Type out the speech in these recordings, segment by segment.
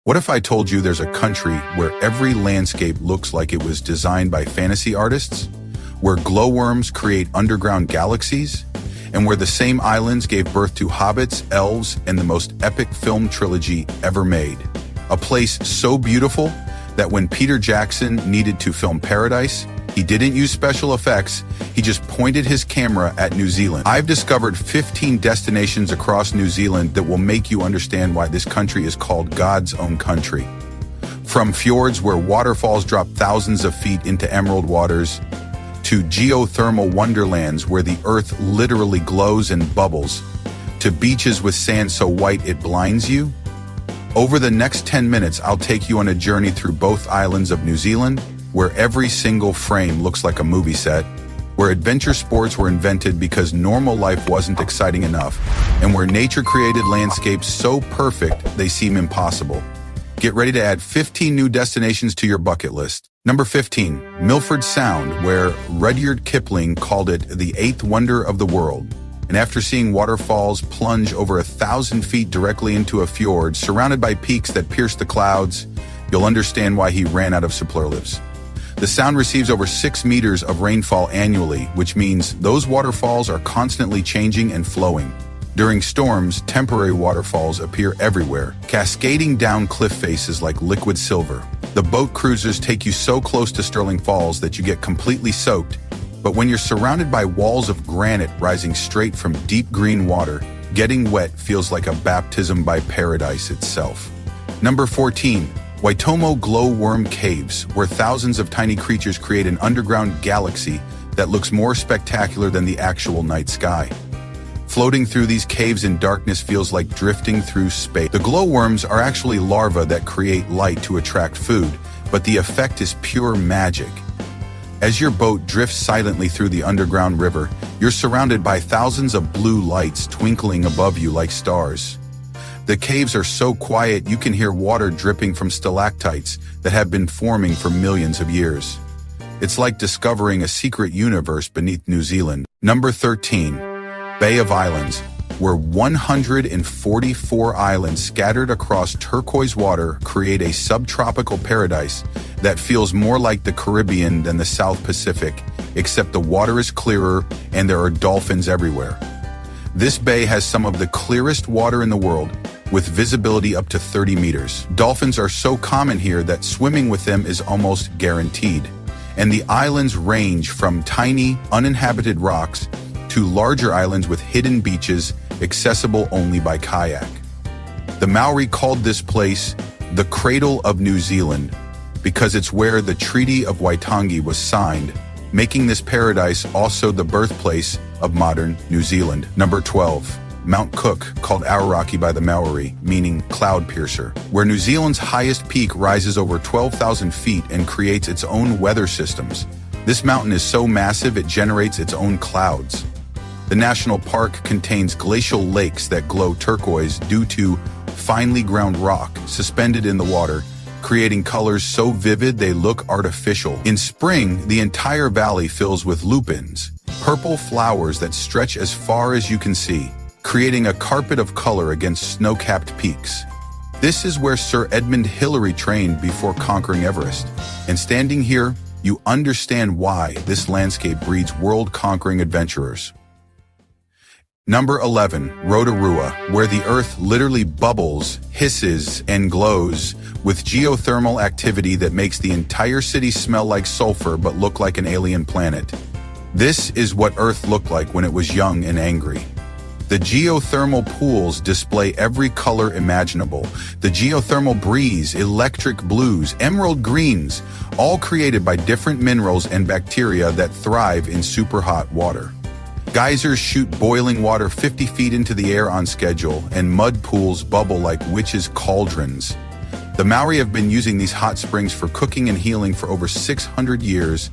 What if I told you there's a country where every landscape looks like it was designed by fantasy artists, where glowworms create underground galaxies, and where the same islands gave birth to hobbits, elves, and the most epic film trilogy ever made? A place so beautiful that when Peter Jackson needed to film Paradise, he didn't use special effects, he just pointed his camera at New Zealand. I've discovered 15 destinations across New Zealand that will make you understand why this country is called God's own country. From fjords where waterfalls drop thousands of feet into emerald waters, to geothermal wonderlands where the earth literally glows and bubbles, to beaches with sand so white it blinds you. Over the next 10 minutes, I'll take you on a journey through both islands of New Zealand, where every single frame looks like a movie set, where adventure sports were invented because normal life wasn't exciting enough, and where nature created landscapes so perfect they seem impossible. Get ready to add 15 new destinations to your bucket list. Number 15, Milford Sound, where Rudyard Kipling called it the eighth wonder of the world. And after seeing waterfalls plunge over 1,000 feet directly into a fjord surrounded by peaks that pierce the clouds, you'll understand why he ran out of superlatives. The Sound receives over 6 meters of rainfall annually, which means those waterfalls are constantly changing and flowing. During storms, temporary waterfalls appear everywhere, cascading down cliff faces like liquid silver. The boat cruises take you so close to Stirling Falls that you get completely soaked, but when you're surrounded by walls of granite rising straight from deep green water, getting wet feels like a baptism by paradise itself. Number 14. Waitomo glowworm caves, where thousands of tiny creatures create an underground galaxy that looks more spectacular than the actual night sky. Floating through these caves in darkness feels like drifting through space. The glowworms are actually larvae that create light to attract food, but the effect is pure magic. As your boat drifts silently through the underground river, you're surrounded by thousands of blue lights twinkling above you like stars. The caves are so quiet you can hear water dripping from stalactites that have been forming for millions of years. It's like discovering a secret universe beneath New Zealand. Number 13. Bay of Islands, where 144 islands scattered across turquoise water create a subtropical paradise that feels more like the Caribbean than the South Pacific, except the water is clearer and there are dolphins everywhere. This bay has some of the clearest water in the world, with visibility up to 30 meters. Dolphins are so common here that swimming with them is almost guaranteed. And the islands range from tiny, uninhabited rocks to larger islands with hidden beaches accessible only by kayak. The Maori called this place the Cradle of New Zealand because it's where the Treaty of Waitangi was signed, making this paradise also the birthplace of modern New Zealand. Number 12. Mount Cook, called Aoraki by the Maori, meaning cloud piercer, where New Zealand's highest peak rises over 12,000 feet and creates its own weather systems. This mountain is so massive it generates its own clouds. The national park contains glacial lakes that glow turquoise due to finely ground rock suspended in the water, creating colors so vivid they look artificial. In spring, the entire valley fills with lupins, purple flowers that stretch as far as you can see, creating a carpet of color against snow-capped peaks. This is where Sir Edmund Hillary trained before conquering Everest. And standing here, you understand why this landscape breeds world-conquering adventurers. Number 11, Rotorua, where the earth literally bubbles, hisses, and glows with geothermal activity that makes the entire city smell like sulfur but look like an alien planet. This is what Earth looked like when it was young and angry. The geothermal pools display every color imaginable. The geothermal breeze, electric blues, emerald greens, all created by different minerals and bacteria that thrive in super hot water. Geysers shoot boiling water 50 feet into the air on schedule, and mud pools bubble like witches' cauldrons. The Maori have been using these hot springs for cooking and healing for over 600 years,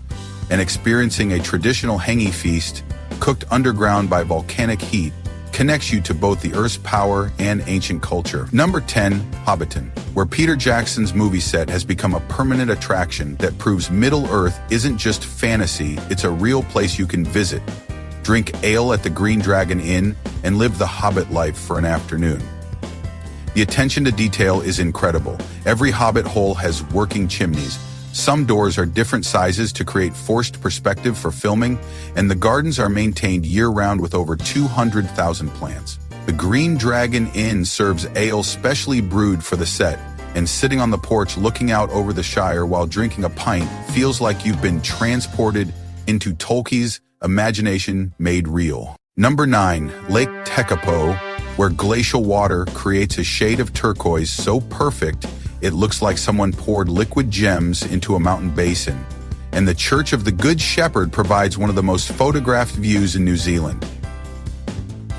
and experiencing a traditional hangi feast, cooked underground by volcanic heat, connects you to both the Earth's power and ancient culture. Number 10, Hobbiton, where Peter Jackson's movie set has become a permanent attraction that proves Middle Earth isn't just fantasy, it's a real place you can visit. drink ale at the Green Dragon Inn, and live the Hobbit life for an afternoon. The attention to detail is incredible. Every Hobbit hole has working chimneys. Some doors are different sizes to create forced perspective for filming, and the gardens are maintained year-round with over 200,000 plants. The Green Dragon Inn serves ale specially brewed for the set, and sitting on the porch looking out over the Shire while drinking a pint feels like you've been transported into Tolkien's imagination made real. Number 9, Lake Tekapo, where glacial water creates a shade of turquoise so perfect it looks like someone poured liquid gems into a mountain basin. And the Church of the Good Shepherd provides one of the most photographed views in New Zealand.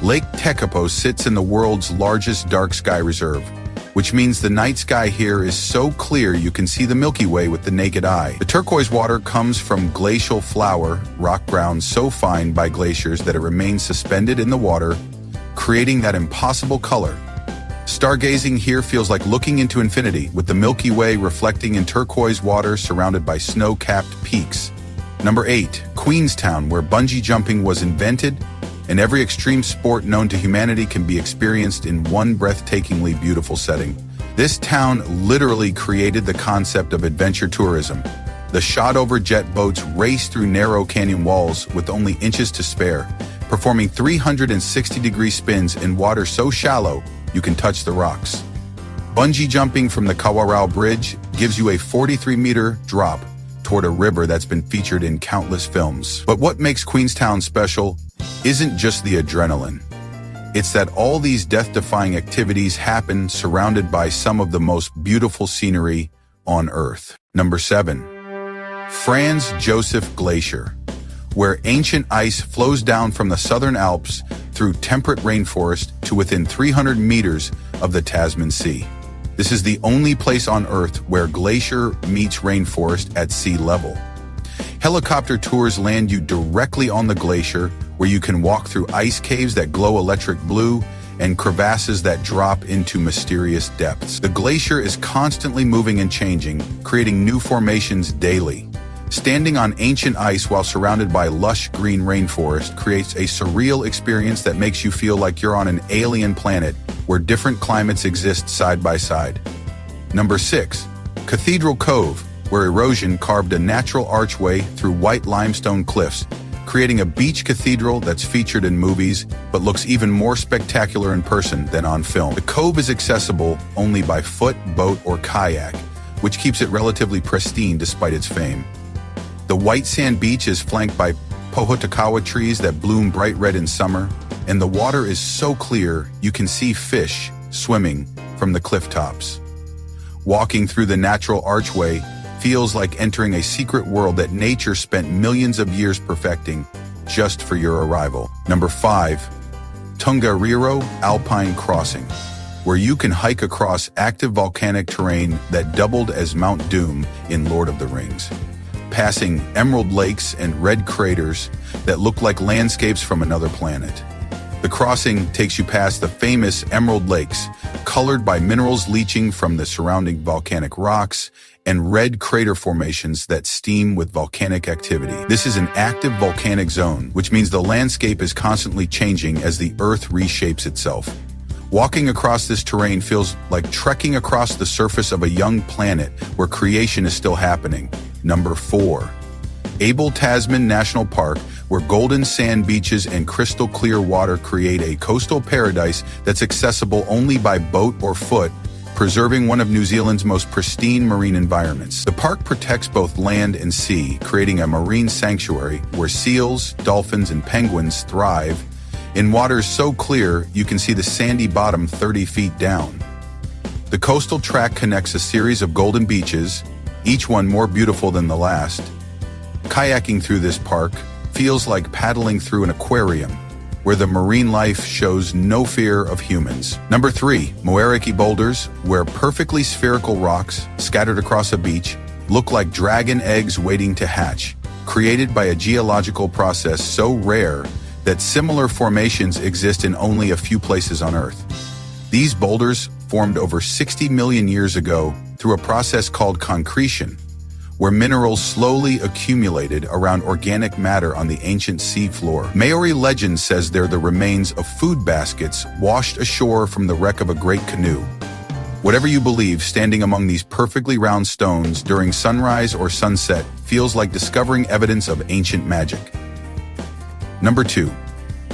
Lake Tekapo sits in the world's largest dark sky reserve, which means the night sky here is so clear you can see the Milky Way with the naked eye. The turquoise water comes from glacial flour, rock ground so fine by glaciers that it remains suspended in the water, creating that impossible color. Stargazing here feels like looking into infinity, with the Milky Way reflecting in turquoise water surrounded by snow-capped peaks. Number 8, Queenstown, where bungee jumping was invented, and every extreme sport known to humanity can be experienced in one breathtakingly beautiful setting. This town literally created the concept of adventure tourism. The shot-over jet boats race through narrow canyon walls with only inches to spare, performing 360-degree spins in water so shallow you can touch the rocks. Bungee jumping from the Kawarau Bridge gives you a 43-meter drop toward a river that's been featured in countless films. But what makes Queenstown special isn't just the adrenaline. It's that all these death-defying activities happen surrounded by some of the most beautiful scenery on Earth. Number 7, Franz Josef Glacier, where ancient ice flows down from the southern Alps through temperate rainforest to within 300 meters of the Tasman Sea. This is the only place on Earth where glacier meets rainforest at sea level. Helicopter tours land you directly on the glacier, where you can walk through ice caves that glow electric blue and crevasses that drop into mysterious depths. The glacier is constantly moving and changing, creating new formations daily. Standing on ancient ice while surrounded by lush green rainforest creates a surreal experience that makes you feel like you're on an alien planet where different climates exist side by side. Number 6, Cathedral Cove, where erosion carved a natural archway through white limestone cliffs, creating a beach cathedral that's featured in movies but looks even more spectacular in person than on film. The cove is accessible only by foot, boat, or kayak, which keeps it relatively pristine despite its fame. The white sand beach is flanked by pohotakawa trees that bloom bright red in summer, and the water is so clear you can see fish swimming from the cliff tops. Walking through the natural archway feels like entering a secret world that nature spent millions of years perfecting just for your arrival. Number 5, Tongariro Alpine Crossing, where you can hike across active volcanic terrain that doubled as Mount Doom in Lord of the Rings, passing emerald lakes and red craters that look like landscapes from another planet. The crossing takes you past the famous emerald lakes, colored by minerals leaching from the surrounding volcanic rocks, and red crater formations that steam with volcanic activity. This is an active volcanic zone, which means the landscape is constantly changing as the Earth reshapes itself. Walking across this terrain feels like trekking across the surface of a young planet where creation is still happening. Number 4, Abel Tasman National Park, where golden sand beaches and crystal clear water create a coastal paradise that's accessible only by boat or foot, preserving one of New Zealand's most pristine marine environments. The park protects both land and sea, creating a marine sanctuary where seals, dolphins, and penguins thrive in waters so clear you can see the sandy bottom 30 feet down. The coastal track connects a series of golden beaches, each one more beautiful than the last. Kayaking through this park feels like paddling through an aquarium, where the marine life shows no fear of humans. Number 3, Moeraki Boulders, where perfectly spherical rocks scattered across a beach look like dragon eggs waiting to hatch, created by a geological process so rare that similar formations exist in only a few places on Earth. These boulders formed over 60 million years ago through a process called concretion, where minerals slowly accumulated around organic matter on the ancient sea floor. Maori legend says they're the remains of food baskets washed ashore from the wreck of a great canoe. Whatever you believe, standing among these perfectly round stones during sunrise or sunset feels like discovering evidence of ancient magic. Number 2.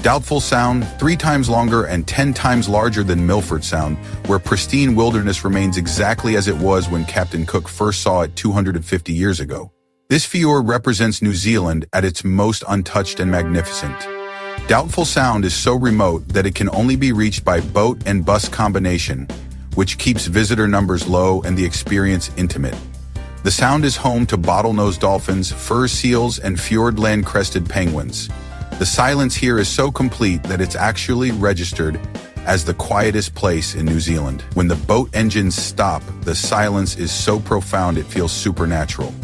Doubtful Sound, 3 times longer and 10 times larger than Milford Sound, where pristine wilderness remains exactly as it was when Captain Cook first saw it 250 years ago. This fjord represents New Zealand at its most untouched and magnificent. Doubtful Sound is so remote that it can only be reached by boat and bus combination, which keeps visitor numbers low and the experience intimate. The sound is home to bottlenose dolphins, fur seals, and fjord land-crested penguins. The silence here is so complete that it's actually registered as the quietest place in New Zealand. When the boat engines stop, the silence is so profound it feels supernatural.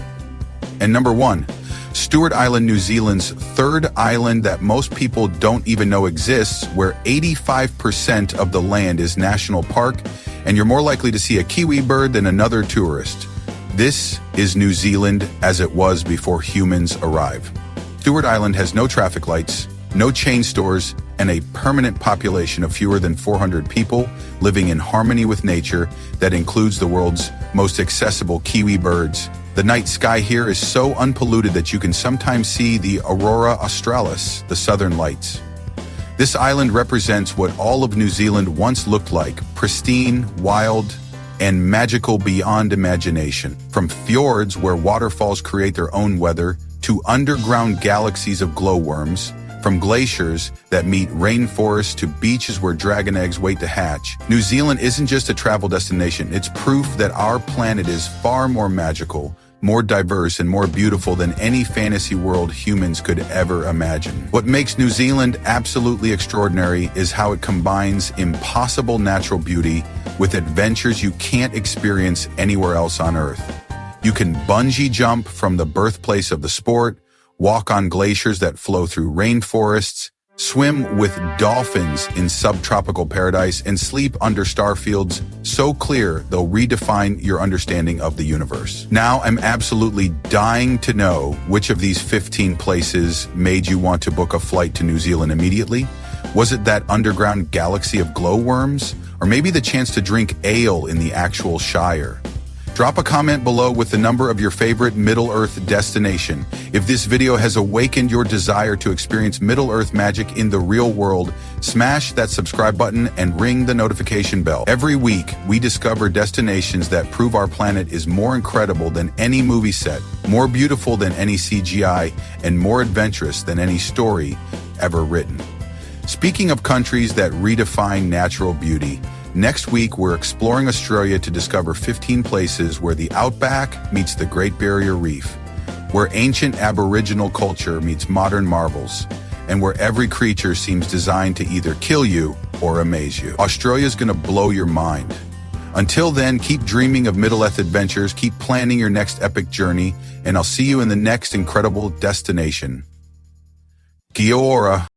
And number 1, Stewart Island, New Zealand's third island that most people don't even know exists, where 85% of the land is national park, and you're more likely to see a kiwi bird than another tourist. This is New Zealand as it was before humans arrived. Stewart Island has no traffic lights, no chain stores, and a permanent population of fewer than 400 people living in harmony with nature that includes the world's most accessible kiwi birds. The night sky here is so unpolluted that you can sometimes see the Aurora Australis, the southern lights. This island represents what all of New Zealand once looked like: pristine, wild, and magical beyond imagination. From fjords where waterfalls create their own weather, to underground galaxies of glowworms, from glaciers that meet rainforests to beaches where dragon eggs wait to hatch. New Zealand isn't just a travel destination, it's proof that our planet is far more magical, more diverse, and more beautiful than any fantasy world humans could ever imagine. What makes New Zealand absolutely extraordinary is how it combines impossible natural beauty with adventures you can't experience anywhere else on Earth. You can bungee jump from the birthplace of the sport, walk on glaciers that flow through rainforests, swim with dolphins in subtropical paradise, and sleep under star fields so clear they'll redefine your understanding of the universe. Now I'm absolutely dying to know which of these 15 places made you want to book a flight to New Zealand immediately. Was it that underground galaxy of glowworms? Or maybe the chance to drink ale in the actual Shire? Drop a comment below with the number of your favorite Middle-earth destination. If this video has awakened your desire to experience Middle-earth magic in the real world, smash that subscribe button and ring the notification bell. Every week, we discover destinations that prove our planet is more incredible than any movie set, more beautiful than any CGI, and more adventurous than any story ever written. Speaking of countries that redefine natural beauty, next week, we're exploring Australia to discover 15 places where the outback meets the Great Barrier Reef, where ancient Aboriginal culture meets modern marvels, and where every creature seems designed to either kill you or amaze you. Australia's gonna blow your mind. Until then, keep dreaming of Middle-earth adventures, keep planning your next epic journey, and I'll see you in the next incredible destination. Kia ora.